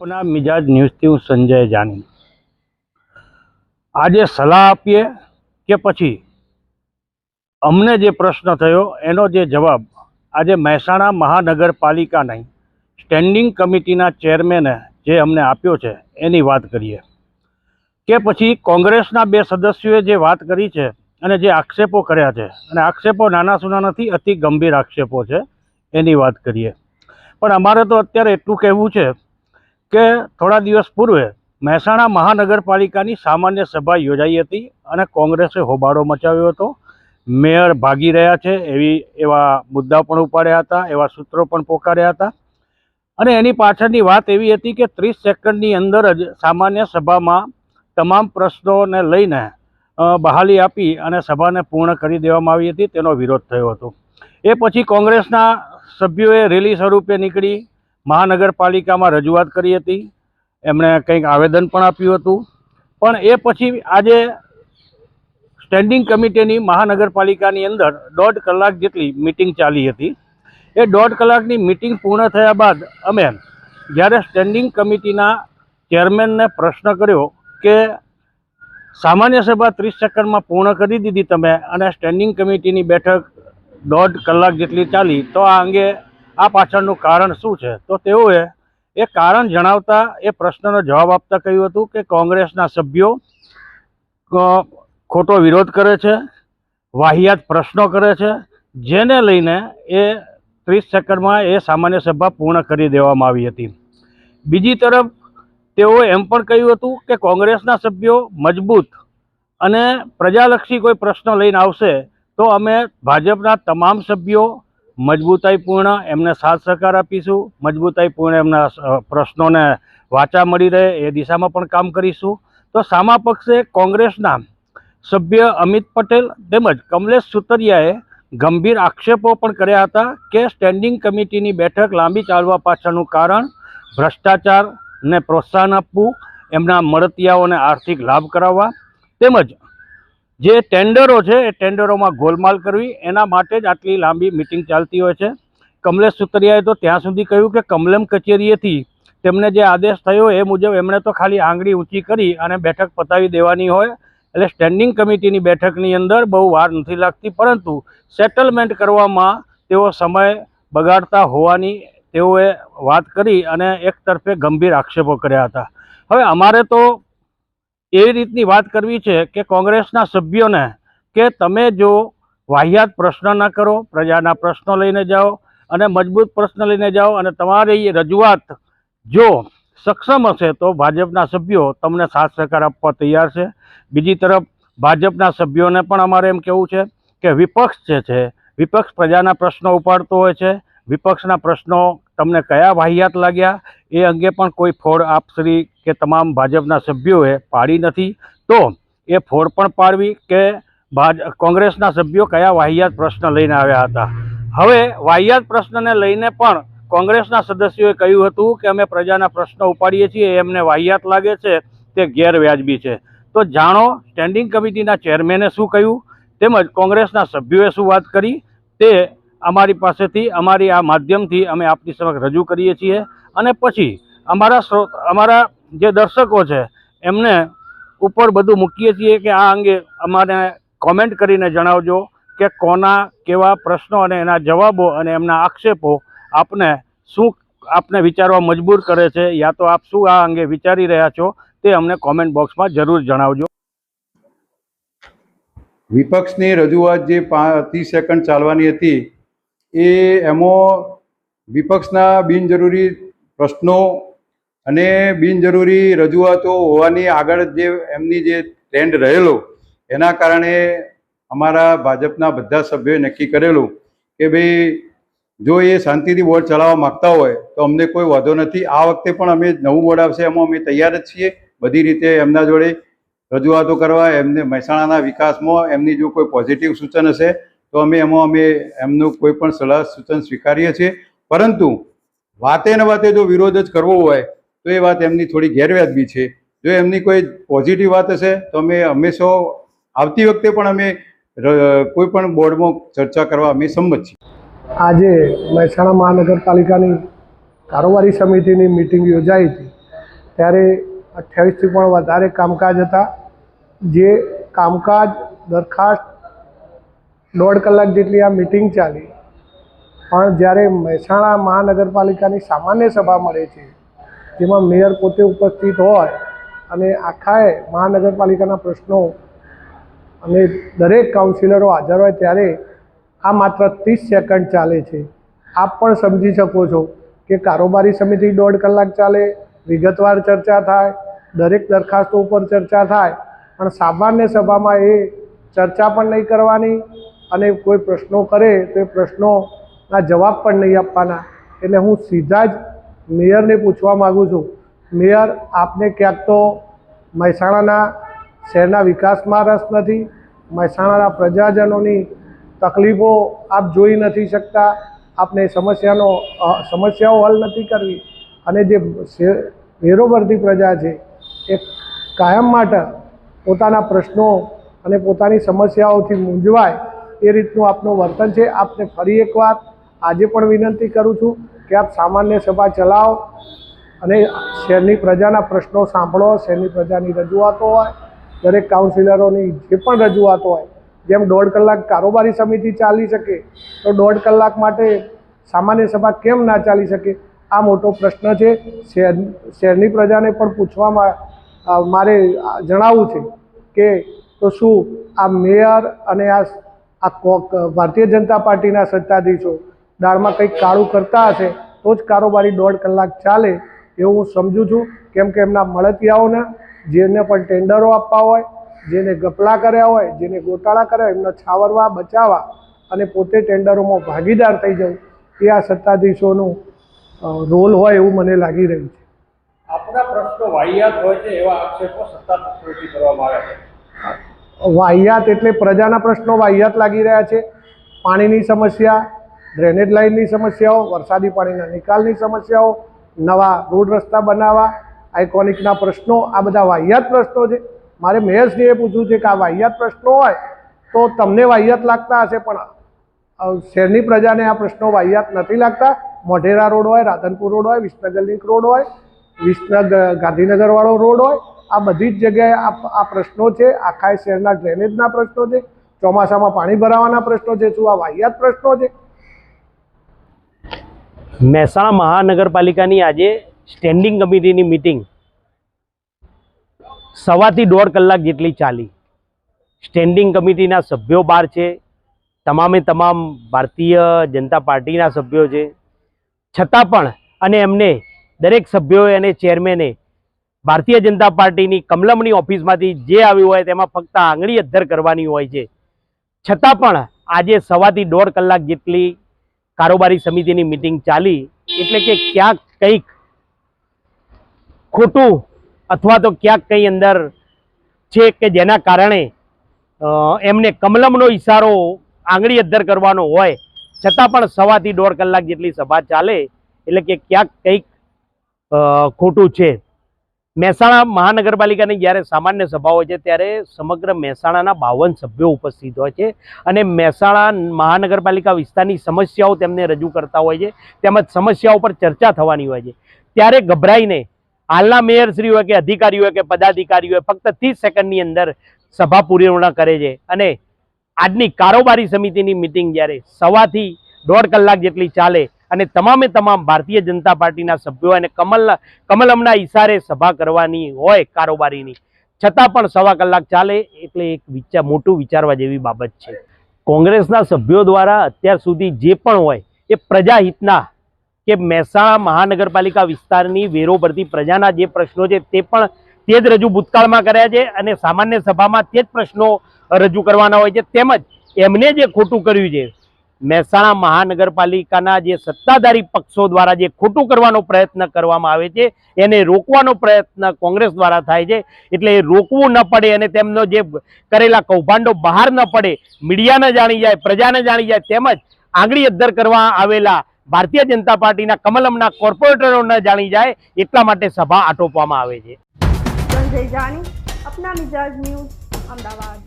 अपना मिजाज न्यूज़ थी हूँ संजय जानी। आज सलाह आपीए के पछी अमने जे प्रश्न थयो एनो जे जवाब आज महेसाणा महानगरपालिका नहीं स्टेन्डिंग कमिटीना चेरमेने जे अमने आप्यो छे एनी वात करीए के पछी कोंग्रेसना बे सदस्योए जे वात करी छे अने जे आक्षेपो कर्या छे अने आक्षेपो नाना सूना नथी, अति गंभीर आक्षेपो छे, एनी वात करीए। पण अमारे तो अत्यारे एटલું कहेवुं छे के थोड़ा दिवस पूर्वे महेसाणा महानगरपालिकानी सामान्य सभा योजाई हती अने कोंग्रेसे होबाळो मचाव्यो हतो। मेयर भागी रह्या छे एवा मुद्दा पण उपाड्या हता, एवा सूत्रो पण पोकार्या हता अने एनी पाछळनी वात एवी हती के 30 सेकंडनी अंदर ज सामान्य सभामां तमाम प्रश्नोने लईने बहाली आपी अने सभाने पूर्ण करी देवामां आवी हती, तेनो विरोध थयो हतो। ए पछी कोंग्रेसना सभ्योए रेली स्वरूपे નીકળી महानगरपालिकामां रजूआत करी हती, एमणे कंईक आवेदन पण आप्युं हतुं। पण ए पछी आजे स्टेन्डिंग कमिटीनी महानगरपालिकानी अंदर 1.5 कलाक जेटली मीटिंग चाली हती। ए 1.5 कलाकनी मीटिंग पूर्ण थया बाद अमे ज्यारे स्टेन्डिंग कमिटीना चेरमेनने प्रश्न कर्यो के सामान्य सभा 30 सेकंडमां पूर्ण करी दीधी तमे अने स्टेन्डिंग कमिटीनी बेठक 1.5 कलाक जेटली चाली, तो आ अंगे आ पाछळनुं कारण शुं छे? तो तेओए ए कारण जणावता ए प्रश्ननो जवाब आपता कह्युं हतुं के कोंग्रेसना सभ्यो खोटो विरोध करे छे, वाहियात प्रश्नो करे छे, जेने लईने ए 30 सेकंडमां ए सामान्य सभा पूर्ण करी देवामां आवी हती। बीजी तरफ तेओए एम पण कह्युं हतुं के कोंग्रेसना सभ्यो मजबूत अने प्रजालक्षी कोई प्रश्न लईने आवशे तो अमे भाजपना तमाम सभ्यो मजबूताईपूर्ण एमने साथ सहकार आपीशुं, मजबूताईपूर्ण एमना प्रश्नोने वाचा मळी रहे ए दिशामां पण काम करीशुं। तो सामा पक्षे कोंग्रेसना सभ्य अमित पटेल તેમજ કમલેશ સુતરિયાએ ગંભીર આક્ષેપો પણ કર્યા હતા કે સ્ટેન્ડિંગ કમિટીની બેઠક લાંબી ચાલવા પાછળનું કારણ ભ્રષ્ટાચારને પ્રોત્સાહન આપવું, એમના મળતિયાઓને આર્થિક લાભ કરાવવા તેમજ જે ટેન્ડરો છે એ ટેન્ડરોમાં ગોલમાલ કરવી, એના માટે જ આટલી લાંબી મીટિંગ ચાલતી હોય છે। કમલેશ સુતરિયાએ તો ત્યાં સુધી કહ્યું કે કમલમ કચેરીએથી તેમને જે આદેશ થયો એ મુજબ એમણે તો ખાલી આંગળી ઊંચી કરી અને બેઠક પતાવી દેવાની હોય, એટલે સ્ટેન્ડિંગ કમિટીની બેઠકની અંદર બહુ વાર નથી લાગતી, પરંતુ સેટલમેન્ટ કરવામાં તેઓ સમય બગાડતા હોવાની તેઓએ વાત કરી અને એક તરફે ગંભીર આક્ષેપો કર્યા હતા। હવે અમારે તો એવી રીતની વાત કરવી છે કે કોંગ્રેસના સભ્યોને કે તમે જો વાહિયાત પ્રશ્ન ન કરો, પ્રજાના પ્રશ્નો લઈને જાઓ અને મજબૂત પ્રશ્ન લઈને જાઓ અને તમારી રજૂઆત જો સક્ષમ હશે તો ભાજપના સભ્યો તમને સાથ સહકાર આપવા તૈયાર છે। બીજી તરફ ભાજપના સભ્યોને પણ અમારે એમ કહેવું છે કે વિપક્ષ જે છે, વિપક્ષ પ્રજાના પ્રશ્નો ઉપાડતો હોય છે, વિપક્ષના પ્રશ્નો તમને કયા વાહિયાત લાગ્યા એ અંગે પણ કોઈ ફોડ આપશ્રી કે તમામ ભાજપના સભ્યોએ પાડી નથી, તો એ ફોડ પણ પાડવી કે કોંગ્રેસના સભ્યો કયા વાહિયાત પ્રશ્ન લઈને આવ્યા હતા। હવે વાહિયાત પ્રશ્નને લઈને પણ કોંગ્રેસના સદસ્યોએ કહ્યું હતું કે અમે પ્રજાના પ્રશ્નો ઉપાડીએ છીએ, એમને વાહિયાત લાગે છે, તે ગેરવ્યાજબી છે। તો જાણો સ્ટેન્ડિંગ કમિટીના ચેરમેને શું કહ્યું તેમજ કોંગ્રેસના સભ્યોએ શું વાત કરી તે અમારી પાસેથી અમારી આ માધ્યમથી અમે આપની સમક્ષ રજૂ કરીએ છીએ અને પછી અમારા જે દર્શકો છે એમને ઉપર બધું મૂકીએ છીએ કે આ અંગે અમારે કોમેન્ટ કરીને જણાવજો કે કોના કેવા પ્રશ્નો અને એના જવાબો અને એમના આક્ષેપો આપને વિચારવા મજબૂર કરે છે, યા તો આપ શું આ અંગે વિચારી રહ્યા છો તે અમને કોમેન્ટ બોક્સમાં જરૂર જણાવજો। વિપક્ષની રજૂઆત જે 30 સેકન્ડ ચાલવાની હતી એ એમાં વિપક્ષના બિનજરૂરી પ્રશ્નો અને બિનજરૂરી રજૂઆતો હોવાની આગળ જે એમની જે ટ્રેન્ડ રહેલો એના કારણે અમારા ભાજપના બધા સભ્યોએ નક્કી કરેલું કે ભાઈ જો એ શાંતિથી બોર્ડ ચલાવવા માગતા હોય તો અમને કોઈ વાંધો નથી। આ વખતે પણ અમે નવું બોર્ડ આવશે એમાં અમે તૈયાર જ છીએ બધી રીતે એમના જોડે રજૂઆતો કરવા। એમને મહેસાણાના વિકાસમાં એમની જો કોઈ પોઝિટિવ સૂચન હશે તો અમે એમનું કોઈ પણ સલાહ સૂચન સ્વીકારીએ છીએ, પરંતુ વાતે ને વાતે જો વિરોધ જ કરવો હોય તો એ વાત એમની થોડી ગેરવ્યાજબી છે। જો એમની કોઈ પોઝિટિવ વાત હશે તો અમે હંમેશા આવતી વખતે પણ અમે કોઈ પણ બોર્ડમાં ચર્ચા કરવા અમે સંમત છીએ। આજે મહેસાણા મહાનગરપાલિકાની કારોબારી સમિતિની મીટિંગ યોજાઈ હતી ત્યારે 28થી પણ વધારે કામકાજ હતા. જે કામકાજ દરખાસ્ત 1.5 કલાક જેટલી આ મિટિંગ ચાલી, પણ જ્યારે મહેસાણા મહાનગરપાલિકાની સામાન્ય સભા મળે છે, જેમાં મેયર પોતે ઉપસ્થિત હોય અને આખાએ મહાનગરપાલિકાના પ્રશ્નો અને દરેક કાઉન્સિલરો હાજર હોય, ત્યારે આ માત્ર 30 સેકન્ડ ચાલે છે. આપ પણ સમજી શકો છો કે કારોબારી સમિતિ 1.5 કલાક ચાલે, વિગતવાર ચર્ચા થાય, દરેક દરખાસ્તો ઉપર ચર્ચા થાય, પણ સામાન્ય સભામાં એ ચર્ચા પણ નહીં કરવાની અને કોઈ પ્રશ્નો કરે તો એ પ્રશ્નોના જવાબ પણ નહીં આપવાના. એટલે હું સીધા જ મેયરને પૂછવા માગું છું, મેયર, આપને ક્યાંક તો મહેસાણાના શહેરના વિકાસમાં રસ નથી, મહેસાણાના પ્રજાજનોની તકલીફો આપ જોઈ નથી શકતા, આપને સમસ્યાઓ હલ નથી કરવી, અને જે વેરોભરતી પ્રજા છે એ કાયમ માટે પોતાના પ્રશ્નો અને પોતાની સમસ્યાઓથી મૂંઝવાય એ રીતનું આપનું વર્તન છે. આપને ફરી એકવાર આજે પણ વિનંતી કરું છું કે આપ સામાન્ય સભા ચલાવો અને શહેરની પ્રજાના પ્રશ્નો સાંભળો, શહેરની પ્રજાની રજૂઆતો હોય, દરેક કાઉન્સિલરોની જે પણ રજૂઆતો હોય, જેમ 1.5 કલાક કારોબારી સમિતિ ચાલી શકે તો 1.5 કલાક માટે સામાન્ય સભા કેમ ના ચાલી શકે? આ મોટો પ્રશ્ન છે. શહેરની પ્રજાને પણ પૂછવામાં મારે જણાવવું છે કે તો શું આ મેયર અને આ ભારતીય જનતા પાર્ટીના સત્તાધીશો દાળમાં કંઈક કાળું કરતા હશે તો જ કારોબારી 1.5 કલાક ચાલે એવું હું સમજું છું. કેમ કે એમના મળતિયાઓને, જેને પણ ટેન્ડરો આપવા હોય, જેને ગપલા કર્યા હોય, જેને ગોટાળા કર્યા હોય, એમને છાવરવા, બચાવવા અને પોતે ટેન્ડરોમાં ભાગીદાર થઈ જવું એ આ સત્તાધીશોનું રોલ હોય એવું મને લાગી રહ્યું છે. આપણા પ્રશ્નો વાહિયાત હોય છે એવા આક્ષેપો સત્તા પક્ષોથી કરવામાં આવે છે. વાહિયાત એટલે પ્રજાના પ્રશ્નો વાહિયાત લાગી રહ્યા છે. પાણીની સમસ્યા, ડ્રેનેજ લાઇનની સમસ્યાઓ, વરસાદી પાણીના નિકાલની સમસ્યાઓ, નવા રોડ રસ્તા બનાવવા, આઇકોનિકના પ્રશ્નો, આ બધા વાહિયાત પ્રશ્નો છે. મારે મેયરશ્રીએ પૂછવું છે કે આ વાહિયાત પ્રશ્નો હોય તો તમને વાહિયાત લાગતા હશે, પણ શહેરની પ્રજાને આ પ્રશ્નો વાહિયાત નથી લાગતા. મોઢેરા રોડ હોય, રાધનપુર રોડ હોય, વિસનગર લિંક રોડ હોય, ગાંધીનગરવાળો રોડ હોય, આ બધી જ જગ્યાએ આ પ્રશ્નો છે. આખા શહેરના ડ્રેનેજના પ્રશ્નો છે, ચોમાસામાં પાણી ભરાવાના પ્રશ્નો છે. શું આ વાહિયાત પ્રશ્નો છે? મહેસાણા મહાનગરપાલિકાની આજે સ્ટેન્ડિંગ કમિટીની મિટિંગ 1.5 થી 1.5 કલાક જેટલી ચાલી. સ્ટેન્ડિંગ કમિટીના સભ્યો 12 છે, તમામે તમામ ભારતીય જનતા પાર્ટીના સભ્યો છે. છતાં પણ અને એમને દરેક સભ્યોએ અને ચેરમેને ભારતીય જનતા પાર્ટીની કમલમની ઓફિસમાંથી જે આવ્યું હોય તેમાં ફક્ત આંગળી અદ્ધર કરવાની હોય છે. છતાં પણ આજે 1.5 થી 1.5 કલાક જેટલી કારોબારી સમિતિની મિટિંગ ચાલી. એટલે કે ક્યાંક કંઈક ખોટું અથવા તો ક્યાંક કંઈ અંદર છે કે જેના કારણે એમને કમલમનો ઈશારો આંગળી અદ્ધર કરવાનો હોય, છતાં પણ 1.5 થી 1.5 કલાક જેટલી સભા ચાલે એટલે કે ક્યાંક કંઈક ખોટું છે. મહેસાણા મહાનગરપાલિકાની જ્યારે સામાન્ય સભા હોય છે ત્યારે સમગ્ર મહેસાણાના 52 સભ્યો ઉપસ્થિત હોય છે અને મહેસાણા મહાનગરપાલિકા વિસ્તારની સમસ્યાઓ તેમને રજૂ કરતા હોય છે, તેમજ સમસ્યાઓ પર ચર્ચા થવાની હોય છે. ત્યારે ગભરાઈને હાલના મેયરશ્રી હોય કે અધિકારીઓ હોય કે પદાધિકારીઓ ફક્ત 30 સેકન્ડની અંદર સભા પૂર્ણ કરે છે. અને આજની કારોબારી સમિતિની મિટિંગ જ્યારે 1.5 થી 1.5 કલાક જેટલી ચાલે અને તમામે તમામ ભારતીય જનતા પાર્ટીના સભ્યો અને કમલમના ઈશારે સભા કરવાની હોય કારોબારીની, છતાં પણ 1.25 કલાક ચાલે એટલે એક મોટું વિચારવા જેવી બાબત છે. કોંગ્રેસના સભ્યો દ્વારા અત્યાર સુધી જે પણ હોય એ પ્રજાહિતના કે મહેસાણા મહાનગરપાલિકા વિસ્તારની વેરો ભરતી પ્રજાના જે પ્રશ્નો છે તે પણ તે જ રજૂ ભૂતકાળમાં કર્યા છે અને સામાન્ય સભામાં તે જ પ્રશ્નો રજૂ કરવાના હોય છે. તેમજ એમને જે ખોટું કર્યું છે, મહેસાણા મહાનગરપાલિકાના જે સત્તાધારી પક્ષો દ્વારા જે ખોટું કરવાનો પ્રયત્ન કરવામાં આવે છે એને રોકવાનો પ્રયત્ન કોંગ્રેસ દ્વારા થાય છે. એટલે એ રોકવું ન પડે અને તેમનો જે કરેલા કૌભાંડો બહાર ન પડે, મીડિયાને જાણી જાય, પ્રજાને જાણી જાય, તેમજ આંગળી અદ્ધર કરવા આવેલા ભારતીય જનતા પાર્ટીના કમલમના કોર્પોરેટરોને જાણી જાય એટલા માટે સભા આટોપવામાં આવે છે. સંજય જાની, અપના મિજાજ ન્યૂઝ, અમદાવાદ.